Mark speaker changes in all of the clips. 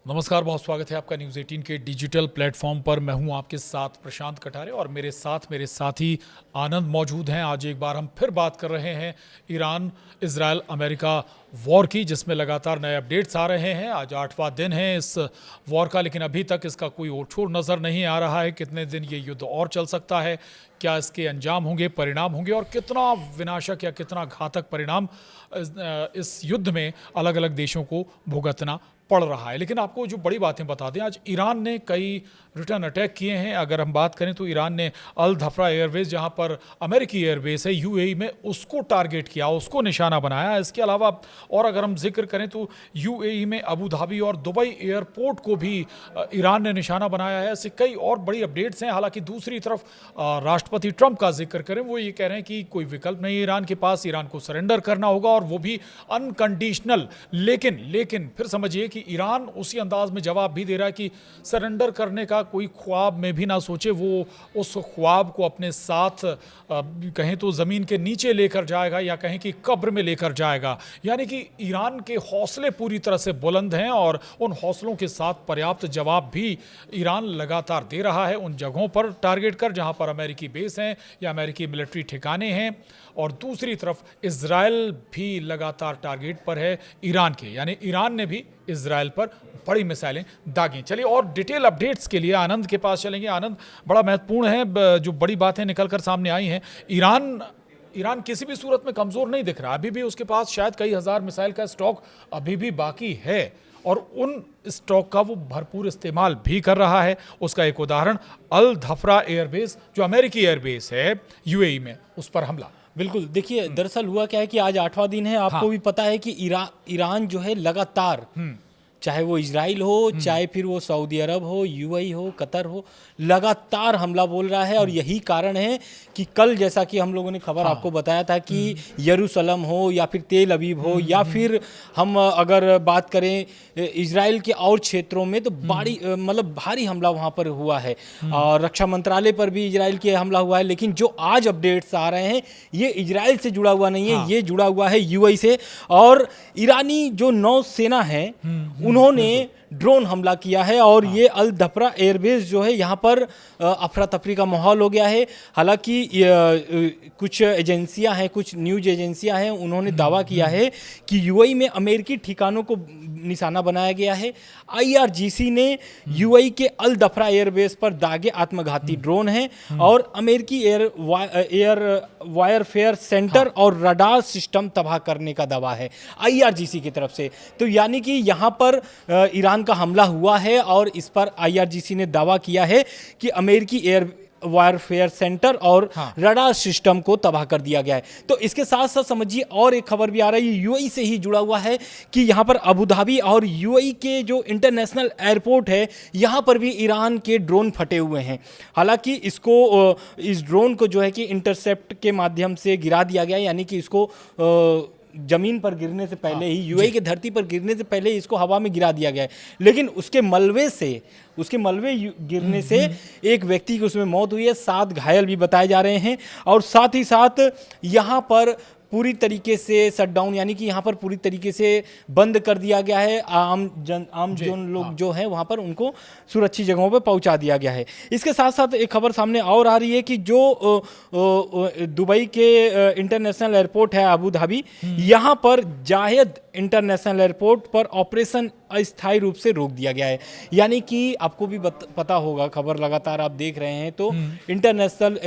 Speaker 1: नमस्कार, बहुत स्वागत है आपका न्यूज़ 18 के डिजिटल प्लेटफॉर्म पर। मैं हूं आपके साथ प्रशांत कटारे और मेरे साथी आनंद मौजूद हैं। आज एक बार हम फिर बात कर रहे हैं ईरान, इजराइल, अमेरिका वॉर की, जिसमें लगातार नए अपडेट्स आ रहे हैं। आज 8वां दिन है इस वॉर का, लेकिन अभी तक इसका कोई ओर-छोर नज़र नहीं आ रहा है। कितने दिन ये युद्ध और चल सकता है, क्या इसके अंजाम होंगे, परिणाम होंगे और कितना विनाशक या कितना घातक परिणाम इस युद्ध में अलग अलग देशों को भुगतना पड़ रहा है। लेकिन आपको जो बड़ी बातें बता दें, आज ईरान ने कई रिटर्न अटैक किए हैं। अगर हम बात करें तो ईरान ने अल धफ्रा एयरबेस, जहां पर अमेरिकी एयरबेस है यूएई में, उसको टारगेट किया, उसको निशाना बनाया। इसके अलावा और अगर हम जिक्र करें तो यूएई में अबू धाबी और दुबई एयरपोर्ट को भी ईरान ने निशाना बनाया है। ऐसे कई और बड़ी अपडेट्स हैं। हालांकि दूसरी तरफ राष्ट्रपति ट्रंप का जिक्र करें, वो ये कह रहे हैं कि कोई विकल्प नहीं है ईरान के पास, ईरान को सरेंडर करना होगा और वो भी अनकंडीशनल। लेकिन फिर समझिए कि ईरान उसी अंदाज में जवाब भी दे रहा है कि सरेंडर करने का कोई ख्वाब में भी ना सोचे। वो उस ख्वाब को अपने साथ कहें तो ज़मीन के नीचे लेकर जाएगा या कहें कि कब्र में लेकर जाएगा। यानी कि ईरान के हौसले पूरी तरह से बुलंद हैं और उन हौसलों के साथ पर्याप्त जवाब भी ईरान लगातार दे रहा है, उन जगहों पर टारगेट कर जहां पर अमेरिकी बेस हैं या अमेरिकी मिलिट्री ठिकाने हैं। और दूसरी तरफ इजराइल भी लगातार टारगेट पर है ईरान के, यानी ईरान ने भी इजराइल पर बड़ी मिसाइलें दागी। चलिए और डिटेल अपडेट्स के लिए आनंद के पास चलेंगे। आनंद, बड़ा महत्वपूर्ण है, जो बड़ी बातें निकलकर सामने आई हैं। ईरान किसी भी सूरत में कमज़ोर नहीं दिख रहा। अभी भी उसके पास शायद कई हज़ार मिसाइल का स्टॉक अभी भी बाकी है और उन स्टॉक का वो भरपूर इस्तेमाल भी कर रहा है। उसका एक उदाहरण अल धफ्रा एयरबेस, जो अमेरिकी एयरबेस है यूएई में, उस पर हमला।
Speaker 2: बिल्कुल, देखिए दरअसल हुआ क्या है कि आज 8वां दिन है। आपको भी पता है कि ईरान जो है लगातार, चाहे वो इजराइल हो, चाहे फिर वो सऊदी अरब हो, यूएई हो, कतर हो, लगातार हमला बोल रहा है। और यही कारण है कि कल, जैसा कि हम लोगों ने खबर आपको बताया था कि यरूशलेम हो या फिर तेल अवीव हो या फिर हम अगर बात करें इजराइल के और क्षेत्रों में, तो भारी हमला वहाँ पर हुआ है। और रक्षा मंत्रालय पर भी इजराइल के हमला हुआ है। लेकिन जो आज अपडेट्स आ रहे हैं, ये इजराइल से जुड़ा हुआ नहीं है, ये जुड़ा हुआ है यूएई से। और ईरानी जो नौसेना है, उन्होंने ड्रोन हमला किया है और ये अल धफ्रा एयरबेस जो है, यहाँ पर अफरा तफरी का माहौल हो गया है। हालांकि कुछ एजेंसियां हैं, कुछ न्यूज एजेंसियां हैं, उन्होंने दावा किया है कि यूएई में अमेरिकी ठिकानों को निशाना बनाया गया है। आईआरजीसी ने यूएई के अल धफ्रा एयरबेस पर दागे आत्मघाती ड्रोन हैं और अमेरिकी एयर वायरफेयर सेंटर और रडार सिस्टम तबाह करने का दावा है आईआरजीसी की तरफ से। तो यानी कि यहाँ पर ईरान का हमला हुआ है और इस पर आईआरजीसी ने दावा किया है कि अमेरिकी एयर वायरफेयर सेंटर और रडार सिस्टम को तबाह कर दिया गया है। तो इसके साथ साथ समझिए और एक खबर भी आ रही है, यूएई से ही जुड़ा हुआ है, कि यहाँ पर अबू धाबी और यूएई के जो इंटरनेशनल एयरपोर्ट है, यहाँ पर भी ईरान के ड्रोन फटे हुए हैं। हालांकि इस ड्रोन को जो है कि इंटरसेप्ट के माध्यम से गिरा दिया गया है, यानी कि इसको जमीन पर गिरने से पहले ही, यूएई की धरती पर गिरने से पहले ही इसको हवा में गिरा दिया गया है। लेकिन उसके मलबे गिरने से एक व्यक्ति की उसमें मौत हुई है, 7 घायल भी बताए जा रहे हैं। और साथ ही साथ यहाँ पर पूरी तरीके से शटडाउन, यानी कि यहाँ पर पूरी तरीके से बंद कर दिया गया है। आम जन लोग जो हैं वहाँ पर, उनको सुरक्षित जगहों पर पहुँचा दिया गया है। इसके साथ साथ एक खबर सामने और आ रही है कि जो दुबई के इंटरनेशनल एयरपोर्ट है अबू धाबी, यहाँ पर जायद इंटरनेशनल एयरपोर्ट पर ऑपरेशन अस्थायी रूप से रोक दिया गया है। यानी कि आपको भी पता होगा, खबर लगातार आप देख रहे हैं, तो इंटरनेशनल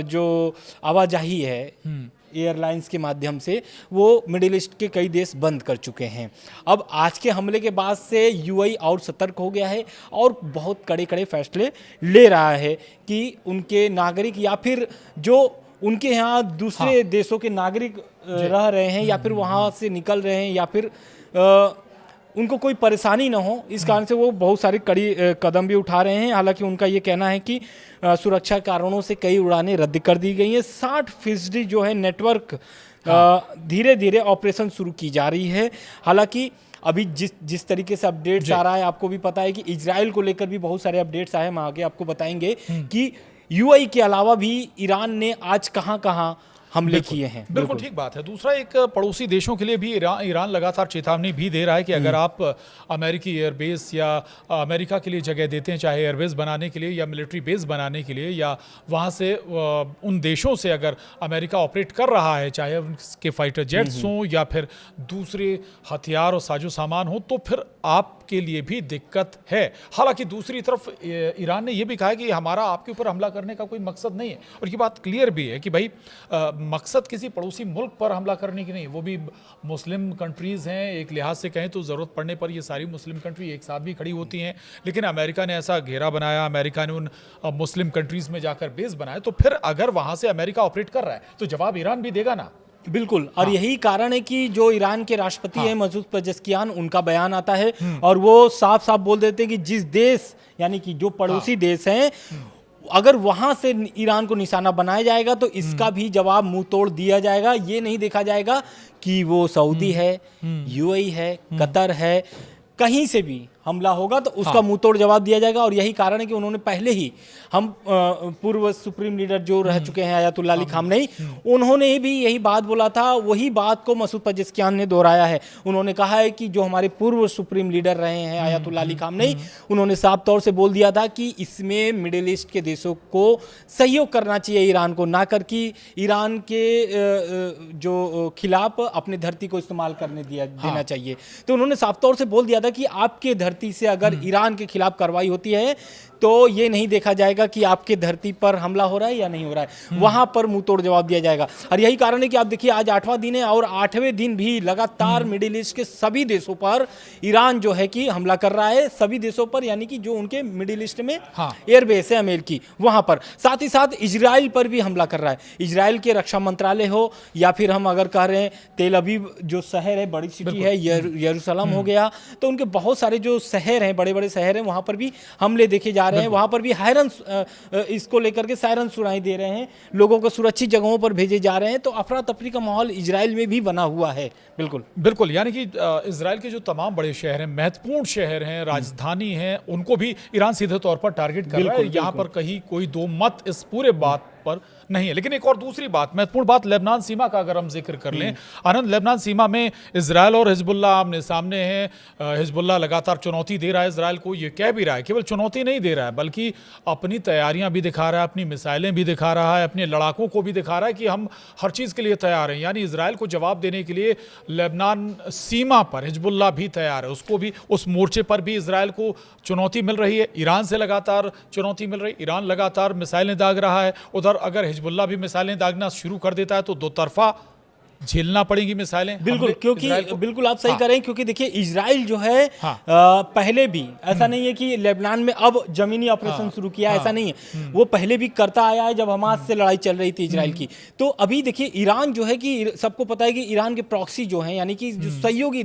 Speaker 2: जो आवाजाही है एयरलाइंस के माध्यम से, वो मिडिल ईस्ट के कई देश बंद कर चुके हैं। अब आज के हमले के बाद से यूएई और सतर्क हो गया है और बहुत कड़े फैसले ले रहा है कि उनके नागरिक या फिर जो उनके यहाँ दूसरे देशों के नागरिक रह रहे हैं या फिर वहाँ से निकल रहे हैं या फिर उनको कोई परेशानी ना हो, इस कारण से वो बहुत सारी कड़ी कदम भी उठा रहे हैं। हालांकि उनका ये कहना है कि सुरक्षा कारणों से कई उड़ानें रद्द कर दी गई हैं। 60% जो है नेटवर्क धीरे धीरे ऑपरेशन शुरू की जा रही है। हालांकि अभी जिस तरीके से अपडेट्स आ रहा है, आपको भी पता है कि इजराइल को लेकर भी बहुत सारे अपडेट्स आए, हम आगे आपको बताएंगे कि यूएई के अलावा भी ईरान ने आज कहाँ हमले किए हैं।
Speaker 1: बिल्कुल ठीक बात है। दूसरा, एक पड़ोसी देशों के लिए भी ईरान लगातार चेतावनी भी दे रहा है कि अगर आप अमेरिकी एयरबेस या अमेरिका के लिए जगह देते हैं, चाहे एयरबेस बनाने के लिए या मिलिट्री बेस बनाने के लिए, या वहाँ से उन देशों से अगर अमेरिका ऑपरेट कर रहा है, चाहे उनके फाइटर जेट्स हों या फिर दूसरे हथियार और साजो सामान हो, तो फिर आपके लिए भी दिक्कत है। हालांकि दूसरी तरफ ईरान ने यह भी कहा है कि हमारा आपके ऊपर हमला करने का कोई मकसद नहीं है, और ये बात क्लियर भी है कि भाई मकसद किसी पड़ोसी मुल्क पर हमला करने की नहीं, वो भी मुस्लिम कंट्रीज़ हैं। एक लिहाज से कहें तो ज़रूरत पड़ने पर ये सारी मुस्लिम कंट्री एक साथ भी खड़ी होती हैं, लेकिन अमेरिका ने ऐसा घेरा बनाया, अमेरिका ने उन मुस्लिम कंट्रीज़ में जाकर बेस बनाया, तो फिर अगर वहाँ से अमेरिका ऑपरेट कर रहा है तो जवाब ईरान भी देगा ना।
Speaker 2: बिल्कुल, और यही कारण है कि जो ईरान के राष्ट्रपति हैं मसूद पेजेश्कियान, उनका बयान आता है और वो साफ साफ बोल देते हैं कि जिस देश, यानी कि जो पड़ोसी देश हैं, अगर वहां से ईरान को निशाना बनाया जाएगा तो इसका भी जवाब मुंह तोड़ दिया जाएगा। ये नहीं देखा जाएगा कि वो सऊदी है, यूएई है, कतर है, कहीं से भी हमला होगा तो उसका मुंह तोड़ जवाब दिया जाएगा। और यही कारण है कि उन्होंने पहले ही, हम पूर्व सुप्रीम लीडर जो रह चुके हैं अयातुल्लाह अली खामनेई, उन्होंने भी यही बात बोला था, वही बात को मसूद पेजेश्कियान ने दोहराया है। उन्होंने कहा है कि जो हमारे पूर्व सुप्रीम लीडर रहे हैं अयातुल्लाह अली खामनेई, उन्होंने साफ तौर से बोल दिया था कि इसमें मिडिल ईस्ट के देशों को सहयोग करना चाहिए ईरान को, ना कर कि ईरान के जो खिलाफ अपने धरती को इस्तेमाल करने देना चाहिए। तो उन्होंने साफ तौर से बोल दिया था कि आपके धरती से अगर ईरान के खिलाफ कार्रवाई होती है तो ये नहीं देखा जाएगा कि आपके धरती पर हमला हो रहा है या नहीं हो रहा है, वहां पर मुंह तोड़ जवाब दिया जाएगा। और यही कारण है कि आप देखिए आज 8वां दिन है और 8वें दिन भी लगातार मिडिल ईस्ट के सभी देशों पर ईरान जो है कि हमला कर रहा है, सभी देशों पर, यानी कि जो उनके मिडिल ईस्ट में एयरबेस है अमेरिकी, वहां पर। साथ ही साथ इजराइल पर भी हमला कर रहा है। इजराइल के रक्षा मंत्रालय हो या फिर हम अगर कह रहे हैं तेल अवीव जो शहर है, बड़ी सिटी है, यरूशलेम हो गया, तो उनके बहुत सारे जो शहर हैं, बड़े बड़े शहर हैं, वहां पर भी हमले देखे जा रहे हैं। वहां पर भी हायरन इसको लेकर के सायरन सुनाई दे रहे हैं, लोगों को सुरक्षित जगहों पर भेजे जा रहे हैं। तो अफरा तफरी का माहौल इजराइल में भी बना हुआ है। बिल्कुल
Speaker 1: बिल्कुल, यानी कि इजराइल के जो तमाम बड़े शहर हैं, महत्वपूर्ण शहर हैं, राजधानी हैं, उनको भी ईरान सीधे तौर पर टारगेट कर रहा है। यहाँ पर कहीं कोई दो मत इस पूरे बात पर नहीं है। लेकिन एक और दूसरी बात, महत्वपूर्ण बात, लेबनान सीमा का अगर हम जिक्र कर लें आनंद, लेबनान सीमा में इजराइल और हिजबुल्लाह आमने सामने हैं। हिजबुल्लाह लगातार चुनौती दे रहा है इजराइल को, ये कह भी रहा है, केवल चुनौती नहीं दे रहा है बल्कि अपनी तैयारियां भी दिखा रहा है, अपनी मिसाइलें भी दिखा रहा है, अपने लड़ाकों को भी दिखा रहा है कि हम हर चीज़ के लिए तैयार हैं। यानी इजराइल को जवाब देने के लिए लेबनान सीमा पर हिजबुल्लाह भी तैयार है, उसको भी, उस मोर्चे पर भी इजराइल को चुनौती मिल रही है। ईरान से लगातार चुनौती मिल रही है, ईरान लगातार मिसाइलें दाग रहा है। उधर अगर हिजबुल्लाह भी मिसाइलें दागना शुरू कर देता है तो दो तरफा झेलना पड़ेगी मिसाइलें।
Speaker 2: बिल्कुल, क्योंकि बिल्कुल आप सही करें, क्योंकि देखिए इजराइल जो है पहले भी, ऐसा नहीं है कि लेबनान में अब जमीनी ऑपरेशन शुरू किया, ऐसा नहीं है, वो पहले भी करता आया है जब हमास से लड़ाई चल रही थी इजराइल की। तो अभी देखिए ईरान जो है कि सबको पता है कि ईरान के प्रॉक्सी जो है, यानी कि जो सहयोगी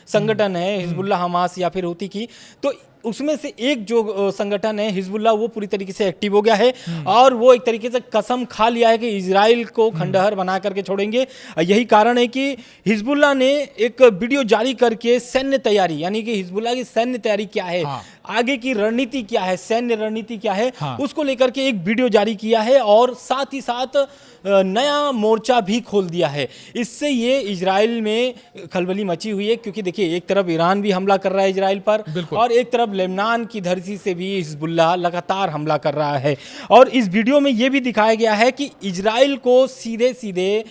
Speaker 2: संगठन है हिजबुल्लाह, हमास या फिर हूती की, तो उसमें से एक जो संगठन है हिजबुल्लाह, वो पूरी तरीके से एक्टिव हो गया है और वो एक तरीके से कसम खा लिया है कि इजराइल को खंडहर बना करके छोड़ेंगे। यही कारण है कि हिजबुल्लाह ने एक वीडियो जारी करके सैन्य तैयारी, यानी कि हिजबुल्लाह की सैन्य तैयारी क्या है, आगे की रणनीति क्या है, सैन्य रणनीति क्या है, उसको लेकर के एक वीडियो जारी किया है और साथ ही साथ नया मोर्चा भी खोल दिया है। इससे ये इजराइल में खलबली मची हुई है, क्योंकि देखिए एक तरफ ईरान भी हमला कर रहा है इजराइल पर और एक तरफ लेबनान की धरती से भी हिजबुल्लाह लगातार हमला कर रहा है। और इस वीडियो में ये भी दिखाया गया है कि इजराइल को सीधे सीधे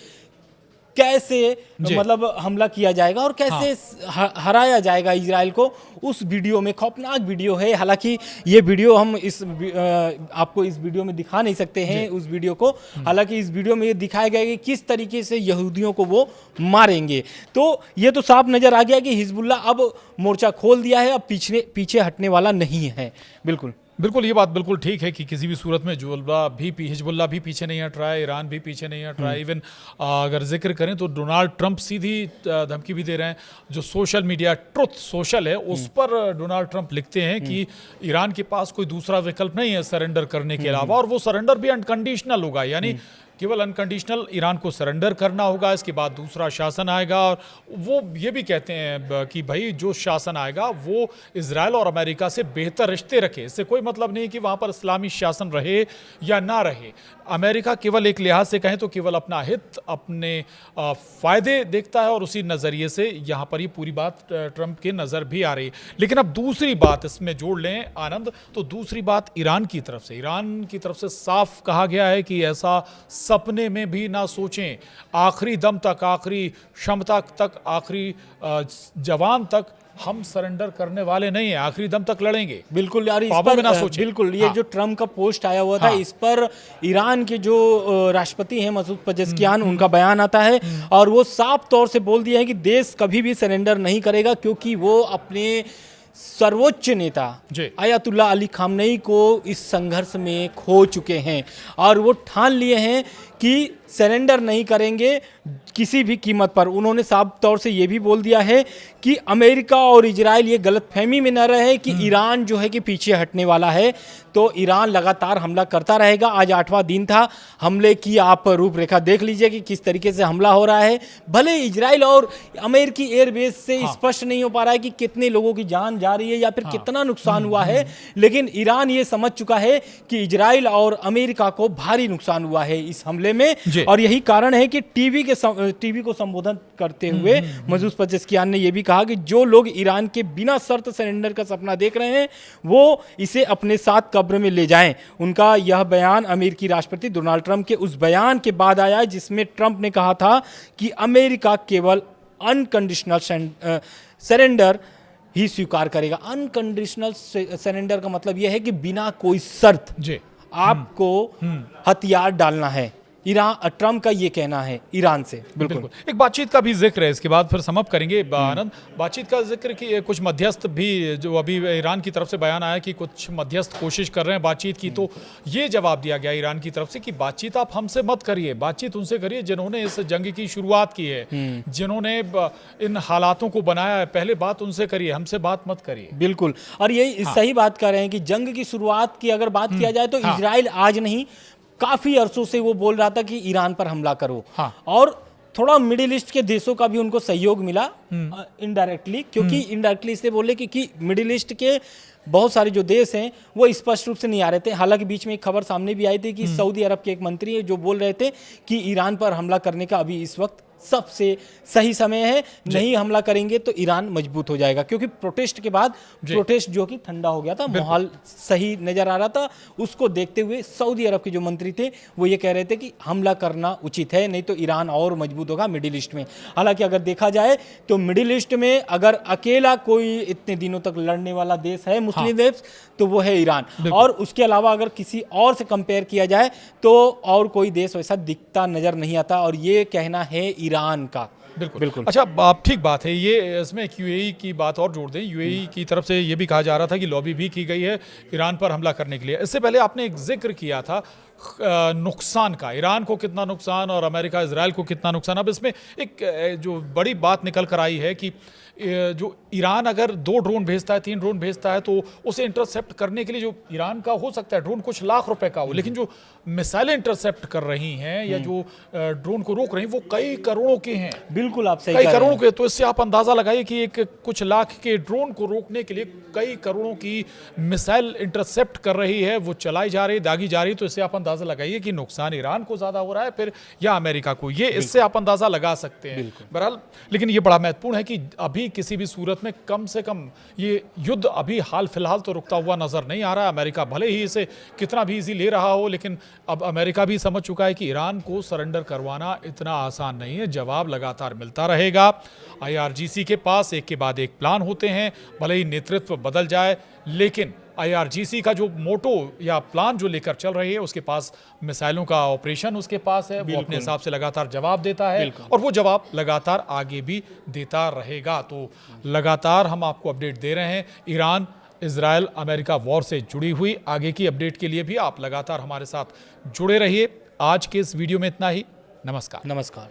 Speaker 2: कैसे मतलब हमला किया जाएगा और कैसे हराया जाएगा इजराइल को। उस वीडियो में खौफनाक वीडियो है, हालांकि ये वीडियो हम आपको इस वीडियो में दिखा नहीं सकते हैं उस वीडियो को, हालांकि इस वीडियो में ये दिखाया गया है कि किस तरीके से यहूदियों को वो मारेंगे। तो ये तो साफ नजर आ गया कि हिजबुल्लाह अब मोर्चा खोल दिया है, अब पीछे हटने वाला नहीं है। बिल्कुल
Speaker 1: बिल्कुल, ये बात बिल्कुल ठीक है कि किसी भी सूरत में हिजबुल्लाह भी पीछे नहीं हट रहा है, ईरान भी पीछे नहीं हट रहा है। इवन अगर जिक्र करें तो डोनाल्ड ट्रंप सीधी धमकी भी दे रहे हैं। जो सोशल मीडिया ट्रुथ सोशल है उस पर डोनाल्ड ट्रंप लिखते हैं कि ईरान के पास कोई दूसरा विकल्प नहीं है सरेंडर करने के अलावा, और वो सरेंडर भी अनकंडीशनल होगा, यानी केवल अनकंडीशनल ईरान को सरेंडर करना होगा, इसके बाद दूसरा शासन आएगा। और वो ये भी कहते हैं कि भाई जो शासन आएगा वो इजराइल और अमेरिका से बेहतर रिश्ते रखे। इससे कोई मतलब नहीं कि वहाँ पर इस्लामी शासन रहे या ना रहे। अमेरिका केवल एक लिहाज से कहें तो केवल अपना हित, अपने फ़ायदे देखता है, और उसी नज़रिए से यहाँ पर ये पूरी बात ट्रंप के नज़र भी आ रही है। लेकिन अब दूसरी बात इसमें जोड़ लें आनंद, तो दूसरी बात ईरान की तरफ से साफ कहा गया है कि ऐसा सपने में भी ना सोचें, आखिरी दम तक, आखिरी क्षमता तक, आखिरी जवान तक हम सरेंडर करने वाले नहीं है, आखिरी दम तक लड़ेंगे।
Speaker 2: बिल्कुल यार, इस
Speaker 1: ख्वाबों
Speaker 2: पर
Speaker 1: में ना सोचें।
Speaker 2: बिल्कुल ये जो ट्रम्प का पोस्ट आया हुआ था, इस पर ईरान के जो राष्ट्रपति हैं मसूद पेजेश्कियान, उनका बयान आता है और वो साफ तौर से बोल दिया है कि देश कभी भी सरेंडर नहीं करेगा, क्योंकि वो अपने सर्वोच्च नेता आयतुल्लाह अली खामनेई को इस संघर्ष में खो चुके हैं और वो ठान लिए हैं कि सरेंडर नहीं करेंगे किसी भी कीमत पर। उन्होंने साफ तौर से ये भी बोल दिया है कि अमेरिका और इजराइल ये गलतफहमी में न रहे कि ईरान जो है कि पीछे हटने वाला है, तो ईरान लगातार हमला करता रहेगा। आज 8वां दिन था हमले की, आप रूपरेखा देख लीजिए कि किस तरीके से हमला हो रहा है। भले इजराइल और अमेरिकी एयरबेस से स्पष्ट नहीं हो पा रहा है कि कितने लोगों की जान जा रही है या फिर कितना नुकसान हुआ है, लेकिन ईरान ये समझ चुका है कि इजराइल और अमेरिका को भारी नुकसान हुआ है इस हमले में। और यही कारण है कि टीवी को संबोधन करते हुए मसूद पेजेश्कियान ने यह भी कहा कि जो लोग ईरान के बिना शर्त सरेंडर का सपना देख रहे हैं वो इसे अपने साथ कब्र में ले जाएं। उनका यह बयान अमेरिकी राष्ट्रपति डोनाल्ड ट्रंप के उस बयान के बाद आया जिसमें ट्रंप ने कहा था कि अमेरिका केवल अनकंडीशनल सरेंडर ही स्वीकार करेगा। अनकंडीशनल सरेंडर का मतलब यह है कि बिना कोई शर्त आपको हथियार डालना है। ट्रंप का ये कहना है ईरान से। बिल्कुल।
Speaker 1: एक बातचीत का भी जिक्र है, इसके बाद फिर समाप्त करेंगे आनंद। बातचीत का जिक्र कि कुछ मध्यस्थ भी, जो अभी ईरान की तरफ से बयान आया कि कुछ मध्यस्थ कोशिश कर रहे हैं बातचीत की, तो ये जवाब दिया गया ईरान की तरफ से कि बातचीत आप हमसे मत करिए, बातचीत उनसे करिए जिन्होंने इस जंग की शुरुआत की है, जिन्होंने इन हालातों को बनाया है, पहले बात उनसे करिए, हमसे बात मत करिए।
Speaker 2: बिल्कुल, और यही सही बात कर रहे हैं कि जंग की शुरुआत की अगर बात किया जाए तो इजराइल आज नहीं, काफी अरसों से वो बोल रहा था कि ईरान पर हमला करो। और थोड़ा मिडिल ईस्ट के देशों का भी उनको सहयोग मिला इनडायरेक्टली, क्योंकि इनडायरेक्टली इसलिए बोले कि मिडिल ईस्ट के बहुत सारे जो देश हैं वो स्पष्ट रूप से नहीं आ रहे थे। हालांकि बीच में एक खबर सामने भी आई थी कि सऊदी अरब के एक मंत्री है जो बोल रहे थे कि ईरान पर हमला करने का अभी इस वक्त सबसे सही समय है, नहीं हमला करेंगे तो ईरान मजबूत हो जाएगा। क्योंकि प्रोटेस्ट के बाद प्रोटेस्ट जो कि ठंडा हो गया था, माहौल सही नजर आ रहा था, उसको देखते हुए सऊदी अरब के जो मंत्री थे वो ये कह रहे थे कि हमला करना उचित है, नहीं तो ईरान और मजबूत होगा मिडिल ईस्ट में। हालांकि अगर देखा जाए तो मिडिल ईस्ट में अगर अकेला कोई इतने दिनों तक लड़ने वाला देश है मुस्लिम देश तो वो है ईरान, और उसके अलावा अगर किसी और से कंपेयर किया जाए तो और कोई देश वैसा दिखता नजर नहीं आता, और ये कहना है ईरान का। बिल्कुल।
Speaker 1: अच्छा, आप ठीक बात है, ये इसमें यूएई की बात और जोड़ दें। यूएई की तरफ से ये भी कहा जा रहा था कि लॉबी भी की गई है ईरान पर हमला करने के लिए। इससे पहले आपने एक जिक्र किया था नुकसान का, ईरान को कितना नुकसान और अमेरिका इजराइल को कितना नुकसान। अब इसमें एक जो बड़ी बात निकल कर आई है कि जो ईरान अगर 2 ड्रोन भेजता है, 3 ड्रोन भेजता है, तो उसे इंटरसेप्ट करने के लिए जो ईरान का हो सकता है ड्रोन कुछ लाख रुपए का हो, लेकिन जो मिसाइलें इंटरसेप्ट कर रही हैं या जो ड्रोन को रोक रही हैं वो कई करोड़ों के हैं।
Speaker 2: बिल्कुल, आप सही
Speaker 1: कई करोड़ों के। तो इससे आप अंदाजा लगाइए कि एक कुछ लाख के ड्रोन को रोकने के लिए कई करोड़ों की मिसाइल इंटरसेप्ट कर रही है, वो चलाई जा रही, दागी जा रही। तो इससे आप अंदाजा लगाइए कि नुकसान ईरान को ज्यादा हो रहा है फिर या अमेरिका को, ये इससे आप अंदाजा लगा सकते हैं। बहरहाल, लेकिन ये बड़ा महत्वपूर्ण है कि अभी किसी भी सूरत में कम से कम ये युद्ध अभी हाल फिलहाल तो रुकता हुआ नजर नहीं आ रहा है। अमेरिका भले ही इसे कितना भी इजी ले रहा हो, लेकिन अब अमेरिका भी समझ चुका है कि ईरान को सरेंडर करवाना इतना आसान नहीं है, जवाब लगातार मिलता रहेगा। IRGC के पास एक के बाद एक प्लान होते हैं, भले ही नेतृत्व बदल जाए, लेकिन IRGC का जो मोटो या प्लान जो लेकर चल रही है, उसके पास मिसाइलों का ऑपरेशन उसके पास है, वो अपने हिसाब से लगातार जवाब देता है और वो जवाब लगातार आगे भी देता रहेगा। तो लगातार हम आपको अपडेट दे रहे हैं ईरान इजराइल अमेरिका वॉर से जुड़ी हुई। आगे की अपडेट के लिए भी आप लगातार हमारे साथ जुड़े रहिए। आज के इस वीडियो में इतना ही। नमस्कार।